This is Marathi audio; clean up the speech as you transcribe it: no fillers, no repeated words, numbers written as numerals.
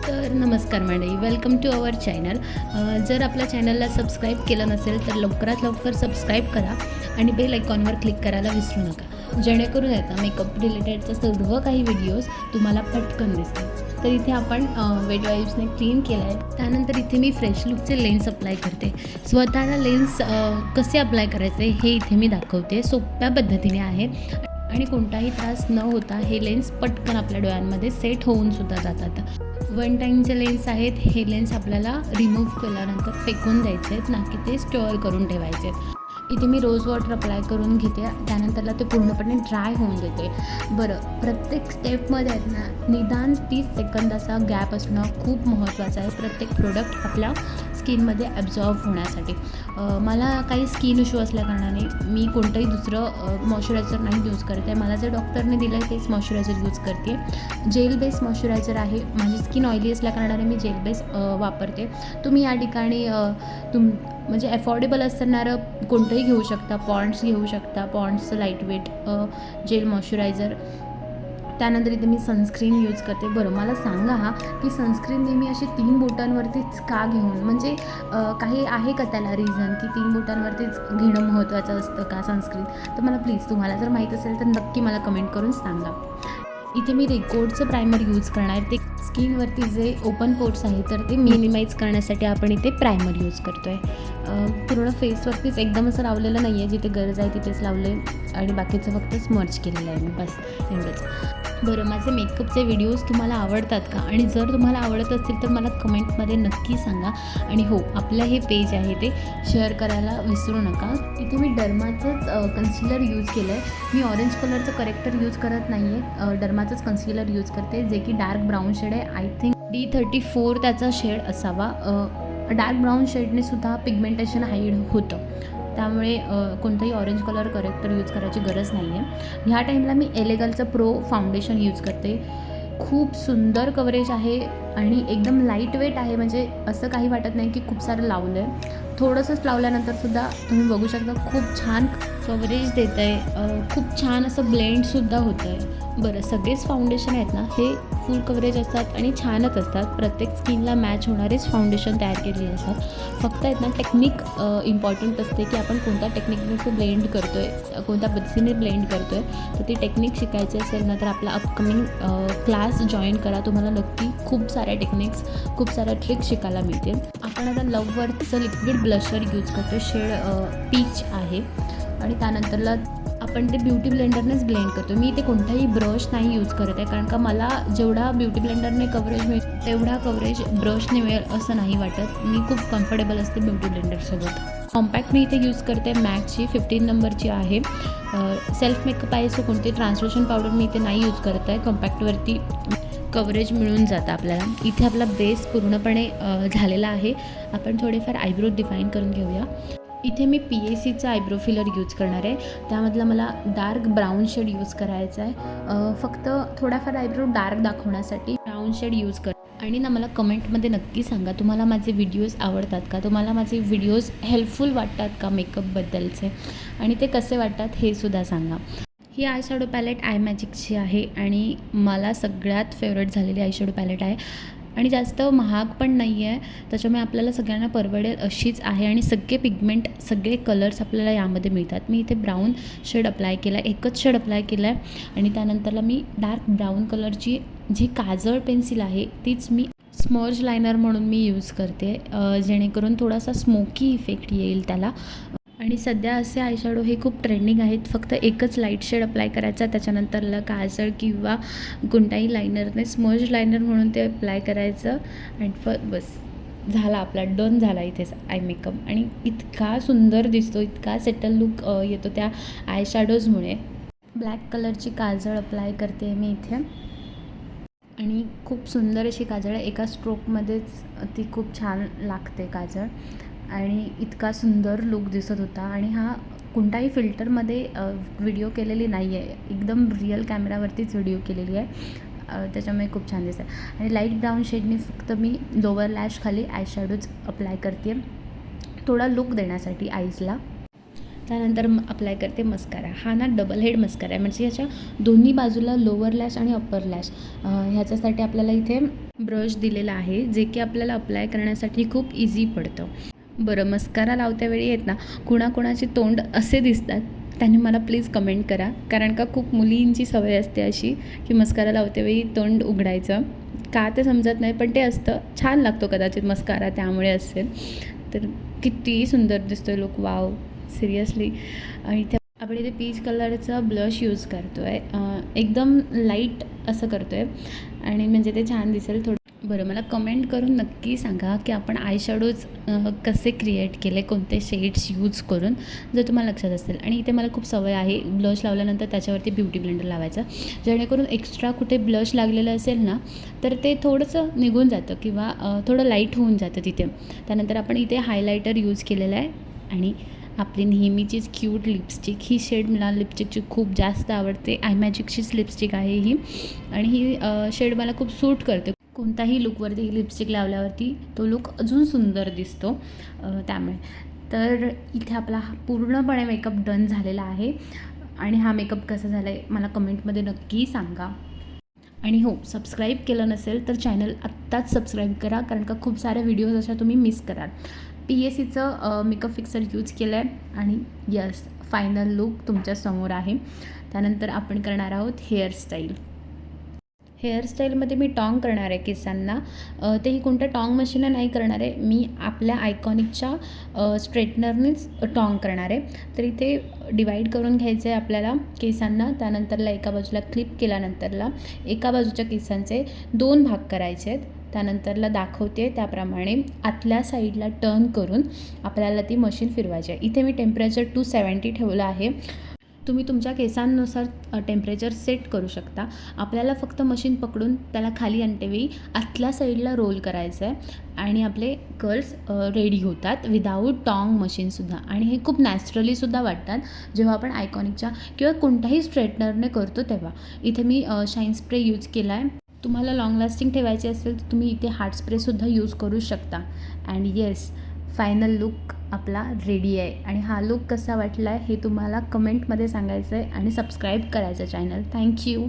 तर नमस्कार मंडळी, वेलकम टू अवर चॅनल. जर आपल्या चॅनलला सबस्क्राईब केलं नसेल तर लवकरात लवकर सबस्क्राईब करा आणि बेल आयकॉनवर क्लिक करायला विसरू नका, जेणेकरून येतात मेकअप रिलेटेडचे सर्व काही व्हिडिओज तुम्हाला पटकन दिसतील. तर इथे आपण वेट वाईप्सने क्लीन केलं आहे. त्यानंतर इथे मी फ्रेश लुकचे लेन्स अप्लाय करते. स्वतःला लेन्स कसे अप्लाय करायचे हे इथे मी दाखवते. सोप्या पद्धतीने आहे आणि कोणताही त्रास न होता हे लेन्स पटकन आपल्या डोळ्यांमध्ये सेट होऊन सुद्धा जातात. वन टाईमचे लेन्स आहेत. हे लेन्स आपल्याला रिमूव्ह केल्यानंतर फेकून द्यायचे आहेत, ना की ते स्टोअर करून ठेवायचे आहेत. इथे मी रोज वॉटर अप्लाय करून घेते, त्यानंतरला ते पूर्णपणे ड्राय होऊन देते. बरं, प्रत्येक स्टेपमध्ये आहेत ना निदान 30 सेकंदाचा गॅप असणं खूप महत्त्वाचं आहे प्रत्येक प्रोडक्ट आपल्या स्किनमध्ये ॲब्झॉर्ब होण्यासाठी. मला काही स्किन इश्यू असल्याकारणाने मी कोणतंही दुसरं मॉइश्चरायझर नाही यूज करते. मला जे डॉक्टरने दिलं आहे तेच मॉइश्चरायझर यूज करते. जेल बेस मॉइश्चरायझर आहे. माझी स्किन ऑइली असल्याकारणाने मी जेल बेस वापरते. तुम्ही या ठिकाणी म्हणजे अफोर्डेबल असणारं कोणतंही घेऊ शकता. पॉन्ड्स घेऊ शकता. पॉन्ड्सचं लाईटवेट जेल मॉइश्चरायझर. त्यानंतर इथे मी सनस्क्रीन यूज करते. बरं, मला सांगा की सनस्क्रीन नेहमी अशी 3 बोटांवरतीच का घेऊन, म्हणजे काही आहे का त्याला रिझन की 3 बोटांवरतीच घेणं महत्त्वाचं असतं का सनस्क्रीन? तर मला प्लीज, तुम्हाला जर माहीत असेल तर नक्की मला कमेंट करून सांगा. इथे मी रेकॉर्डचं प्रायमर यूज करणार. ते स्किनवरती जे ओपन पोर्ट्स आहे तर ते मिनिमाइज करण्यासाठी आपण इथे प्रायमर यूज करतो आहे. पूर्ण फेसवरतीच एकदम असं लावलेलं नाही आहे, जिथे गरज आहे तिथेच लावलं आहे आणि बाकीचं फक्त स्मर्च केलेलं आहे मी, बस एवढंच. बरं, माझे मेकअपचे व्हिडिओज तुम्हाला आवडतात का? आणि जर तुम्हाला आवडत असतील तर मला कमेंटमध्ये नक्की सांगा. आणि हो, आपलं हे पेज आहे ते शेअर करायला विसरू नका. इथे मी डर्माचंच कन्सिलर यूज केलं आहे. मी ऑरेंज कलरचं करेक्टर यूज करत नाही आहे. डर्माचंच कन्सिलर यूज करते, जे की डार्क ब्राऊन शेड आहे. आय थिंक D34 त्याचा शेड असावा. डार्क ब्राऊन शेडने सुद्धा पिगमेंटेशन हाईड होतं, त्यामुळे कोणतंही ऑरेंज कलर करेक्टर यूज करायची गरज नाही आहे. ह्या टाईमला मी एलेगलचं प्रो फाउंडेशन यूज करते. खूप सुंदर कव्हरेज आहे आणि एकदम लाईट वेट आहे. म्हणजे असं काही वाटत नाही की खूप सारं लावलं आहे. थोडंसंच लावल्यानंतरसुद्धा तुम्ही बघू शकता खूप छान कव्हरेज देतं आहे. खूप छान असं ब्लेंडसुद्धा होतं आहे. बरं, सगळेच फाउंडेशन आहेत ना हे फुल कव्हरेज असतात आणि छानच असतात. प्रत्येक स्किनला मॅच होणारेच फाउंडेशन तयार केलेले असतात. फक्त आहेत ना टेक्निक इम्पॉर्टंट असते की आपण कोणत्या टेक्निकने ते ब्लेंड करतो आहे, कोणत्या पद्धतीने ब्लेंड करतो आहे. तर ती टेक्निक शिकायची असेल ना तर आपला अपकमिंग क्लास जॉईन करा. तुम्हाला नक्की खूप साऱ्या टेक्निक्स, खूप साऱ्या ट्रिक्स शिकायला मिळतील. आपण आता लव्हवर्थचं लिक्विड ब्लशर यूज करतो. शेड पीच आहे आणि त्यानंतरला आपण ते ब्युटी ब्लेंडरनेच ब्लेंड करतो. मी इथे कोणताही ब्रश नाही यूज करत आहे, कारण का मला जेवढा ब्युटी ब्लेंडरने कव्हरेज मिळेल तेवढा कव्हरेज ब्रशने मिळेल असं नाही वाटत. मी खूप कम्फर्टेबल असते ब्युटी ब्लेंडरसोबत. कॉम्पॅक्ट मी इथे यूज करते. मॅकची 15 नंबरची आहे. सेल्फ मेकअप आहे, सो कोणती ट्रान्सल्युशन पावडर मी इथे नाही यूज करत आहे. कॉम्पॅक्टवरती कव्हरेज मिळून जातं आपल्याला. इथे आपला बेस पूर्णपणे झालेला आहे. आपण थोडेफार आयब्रो डिफाईन करून घेऊया. इथे मी PACचं आयब्रो फिलर यूज करणार आहे. त्यामधला मला डार्क ब्राऊन शेड यूज करायचा आहे. फक्त थोडाफार आयब्रो डार्क दाखवण्यासाठी ब्राऊन शेड यूज कर. आणि ना मला कमेंटमध्ये नक्की सांगा, तुम्हाला माझे व्हिडिओज आवडतात का? तुम्हाला माझे व्हिडिओज हेल्पफुल वाटतात का मेकअपबद्दलचे? आणि ते कसे वाटतात हे सुद्धा सांगा. ही आय शॅडो पॅलेट आय मॅजिकची आहे आणि मला सगळ्यात फेवरेट झालेली आय शॅडो पॅलेट आहे. आणि जास्त महाग पण नाही आहे, त्याच्यामुळे आपल्याला सगळ्यांना परवडेल अशीच आहे. आणि सगळे पिगमेंट, सगळे कलर्स आपल्याला यामध्ये मिळतात. मी इथे ब्राऊन शेड अप्लाय केला आहे, एकच शेड अप्लाय केला आहे. आणि त्यानंतरला मी डार्क ब्राऊन कलरची जी काजळ पेन्सिल आहे तीच मी स्मर्ज लायनर म्हणून मी यूज करते, जेणेकरून थोडासा स्मोकी इफेक्ट येईल त्याला. आणि सध्या असे आयशॅडो हे खूप ट्रेंडिंग आहेत. फक्त एकच लाईट शेड अप्लाय करायचा, त्याच्यानंतरला काजळ किंवा कोणताही लायनरने स्मर्ज लायनर म्हणून ते अप्लाय करायचं आणि बस झाला, आपला डन झाला इथेच आय मेकअप. आणि इतका सुंदर दिसतो, इतका सेटल लुक येतो त्या आयशॅडोजमुळे. ब्लॅक कलरची काजळ अप्लाय करते मी इथे आणि खूप सुंदर अशी काजळ आहे. एका स्ट्रोकमध्येच ती खूप छान लागते काजळ आणि इतका सुंदर लुक दिसत होता. आणि हा कोणताही फिल्टरमध्ये व्हिडिओ केलेली नाही आहे, एकदम रिअल कॅमेरावरतीच व्हिडिओ केलेली आहे, त्याच्यामुळे खूप छान दिसत आहे. आणि लाईट ब्राऊन शेडने फक्त मी लोअर लॅश खाली आय शॅडोज अप्लाय करते, थोडा लुक देण्यासाठी आईजला. त्यानंतर अप्लाय करते मस्कारा. हा ना डबल हेड मस्कारा आहे, म्हणजे याच्या दोन्ही बाजूला लोअर लॅश आणि अप्पर लॅश ह्याच्यासाठी आपल्याला इथे ब्रश दिलेला आहे, जे की आपल्याला अप्लाय करण्यासाठी खूप इझी पडतं. बरं, मस्कारा लावत्यावेळी आहेत ना कुणाकुणाचे तोंड असे दिसतात त्यांनी मला प्लीज कमेंट करा, कारण का खूप मुलींची सवय असते अशी की मस्कारा लावतेवेळी तोंड उघडायचं. का ते समजत नाही, पण ते असतं. छान लागतो कदाचित मस्कारा, त्यामुळे असेल. तर किती सुंदर दिसतो लुक, वाव, सिरियसली. आणि त्या आपण इथे पीच कलरचा ब्लश यूज करतो आहे, एकदम लाईट असं करतो आहे, आणि म्हणजे ते छान दिसेल थोडं. बरं, मला कमेंट करून नक्की सांगा की आपण आय शॅडोज कसे क्रिएट केले, कोणते शेड्स यूज करून, जर तुम्हाला लक्षात असेल. आणि इथे मला खूप सवय आहे ब्लश लावल्यानंतर त्याच्यावरती ब्युटी ब्लेंडर लावायचं, जेणेकरून एक्स्ट्रा कुठे ब्लश लागलेलं असेल ना तर ते थोडंसं निघून जातं किंवा थोडं लाईट होऊन जातं तिथे. त्यानंतर आपण इथे हायलायटर यूज केलेलं आहे, आणि आपली नेहमीचीच क्यूट लिपस्टिक. ही शेड मला लिपस्टिकची खूप जास्त आवडते, आय मॅजिकचीच लिपस्टिक आहे ही, आणि ही शेड मला खूप सूट करते. कोणताही लुकवरती ही लिपस्टिक लावल्यावरती तो लुक अजून सुंदर दिसतो. त्यामुळे तर इथे आपला पूर्णपणे मेकअप डन झालेला आहे, आणि हा मेकअप कसा झाला आहे मला कमेंटमध्ये नक्की सांगा. आणि हो, सबस्क्राईब केलं नसेल तर चॅनल आत्ताच सबस्क्राईब करा, कारण का खूप साऱ्या व्हिडिओज अशा तुम्ही मिस कराल. PSCचं मेकअप फिक्सर यूज केलं आहे, आणि यस, फायनल लुक तुमच्यासमोर आहे. त्यानंतर आपण करणार आहोत हेअरस्टाईल. हेअरस्टाईलमध्ये मी टॉंग करणार आहे केसांना. तेही कोणत्या टॉंग मशीनला नाही करणार आहे, मी आपल्या आयकॉनिकच्या स्ट्रेटनरनेच टॉंग करणार आहे. तर इथे डिवाईड करून घ्यायचं आहे आपल्याला केसांना. त्यानंतरला एका बाजूला क्लिप केल्यानंतरला एका बाजूच्या केसांचे 2 भाग करायचे आहेत. त्यानंतरला दाखवते त्याप्रमाणे आतल्या साईडला टर्न करून आपल्याला ती मशीन फिरवायची आहे. इथे मी टेम्परेचर 270 ठेवलं आहे. तुम्ही तुमच्या केसांनुसार टेम्परेचर सेट करू शकता. आपल्याला फक्त मशीन पकडून त्याला खाली आणतेवेळी आतल्या साईडला रोल करायचं आहे, आणि आपले कर्ल्स रेडी होतात विदाऊट टॉंग मशीनसुद्धा. आणि हे खूप नॅचरलीसुद्धा वाटतात जेव्हा आपण आयकॉनिकच्या किंवा कोणत्याही स्ट्रेटनरने करतो तेव्हा. इथे मी शाईन स्प्रे यूज केला आहे. तुम्हाला लाँग लास्टिंग ठेवायचे असेल तर तुम्ही इथे हार्ड स्प्रेसुद्धा यूज करू शकता. अँड येस, फायनल लुक आपला रेडी आहे. आणि हा लुक कसा वाटला आहे हे तुम्हाला कमेंटमध्ये सांगायचं आहे, आणि सबस्क्राईब करायचं चॅनल. थँक्यू.